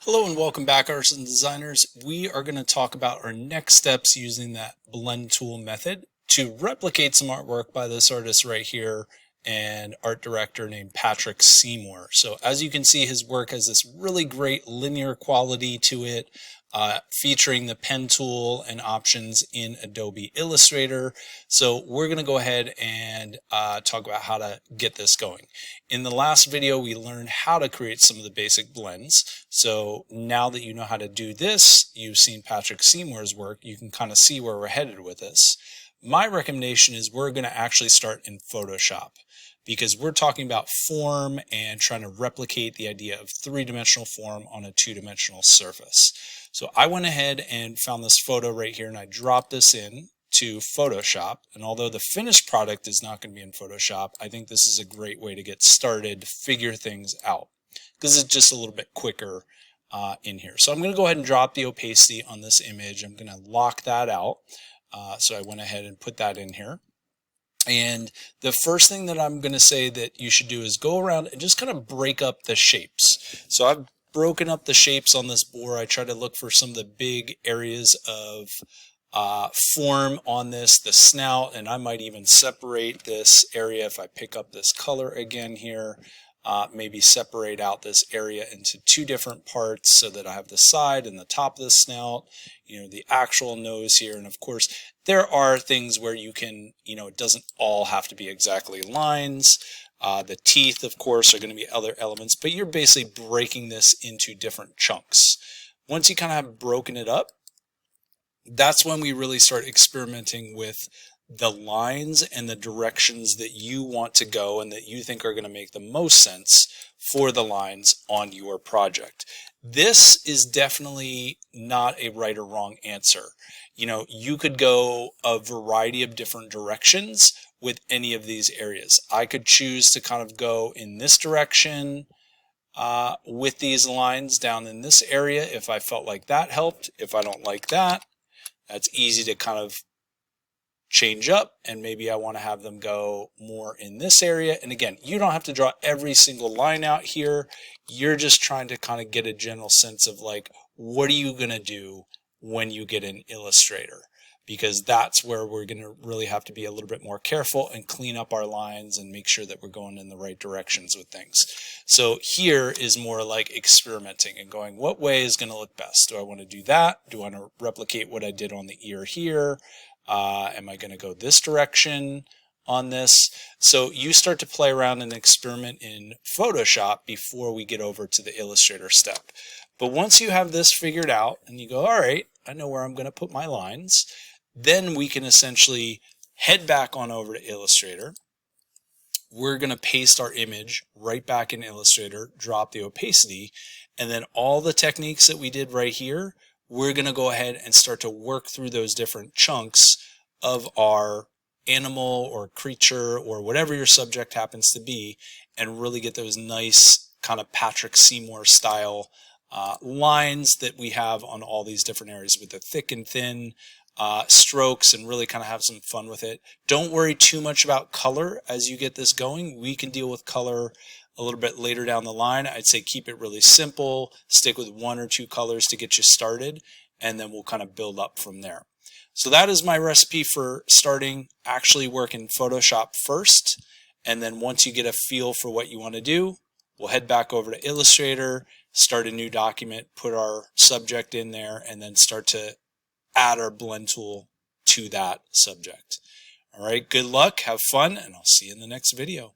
Hello and welcome back, artists and designers. We are going to talk about our next steps using that blend tool method to replicate some artwork by this artist right here and art director named Patrick Seymour. So as you can see, his work has this really great linear quality to it, featuring the pen tool and options in Adobe Illustrator. So we're going to go ahead and talk about how to get this going. In the last video, we learned how to create some of the basic blends. So now that you know how to do this, you've seen Patrick Seymour's work, you can kind of see where we're headed with this. My recommendation is we're going to actually start in Photoshop, because we're talking about form and trying to replicate the idea of three-dimensional form on a two-dimensional surface. So I went ahead and found this photo right here and I dropped this in to Photoshop, and although the finished product is not going to be in Photoshop, I think this is a great way to get started to figure things out, because it's just a little bit quicker in here. So I'm going to go ahead and drop the opacity on this image. I'm going to lock that out. So I went ahead and put that in here. And the first thing that I'm going to say that you should do is go around and just kind of break up the shapes. So I've broken up the shapes on this board. I try to look for some of the big areas of form on this, the snout, and I might even separate this area if I pick up this color again here. Maybe separate out this area into two different parts so that I have the side and the top of the snout, the actual nose here. And of course, there are things where you can, it doesn't all have to be exactly lines. The teeth, of course, are going to be other elements, but you're basically breaking this into different chunks. Once you kind of have broken it up, that's when we really start experimenting with the lines and the directions that you want to go and that you think are going to make the most sense for the lines on your project. This is definitely not a right or wrong answer. You could go a variety of different directions with any of these areas. I could choose to kind of go in this direction with these lines down in this area if I felt like that helped. If I don't like that, that's easy to kind of change up, and maybe I want to have them go more in this area. And again, you don't have to draw every single line out here. You're just trying to kind of get a general sense of like, what are you going to do when you get in Illustrator? Because that's where we're going to really have to be a little bit more careful and clean up our lines and make sure that we're going in the right directions with things. So here is more like experimenting and going, what way is going to look best? Do I want to do that? Do I want to replicate what I did on the ear here? Am I going to go this direction on this? So you start to play around and experiment in Photoshop before we get over to the Illustrator step. But once you have this figured out and you go, all right, I know where I'm going to put my lines, then we can essentially head back on over to Illustrator. We're going to paste our image right back in Illustrator, drop the opacity, and then all the techniques that we did right here, we're going to go ahead and start to work through those different chunks of our animal or creature or whatever your subject happens to be, and really get those nice kind of Patrick Seymour style lines that we have on all these different areas with the thick and thin strokes, and really kind of have some fun with it. Don't worry too much about color as you get this going. We can deal with color a little bit later down the line. I'd say keep it really simple, stick with one or two colors to get you started, and then we'll kind of build up from there. So that is my recipe for starting actually work in Photoshop first, and then once you get a feel for what you want to do, we'll head back over to Illustrator, start a new document, put our subject in there, and then start to add our blend tool to that subject. All right, good luck, have fun, and I'll see you in the next video.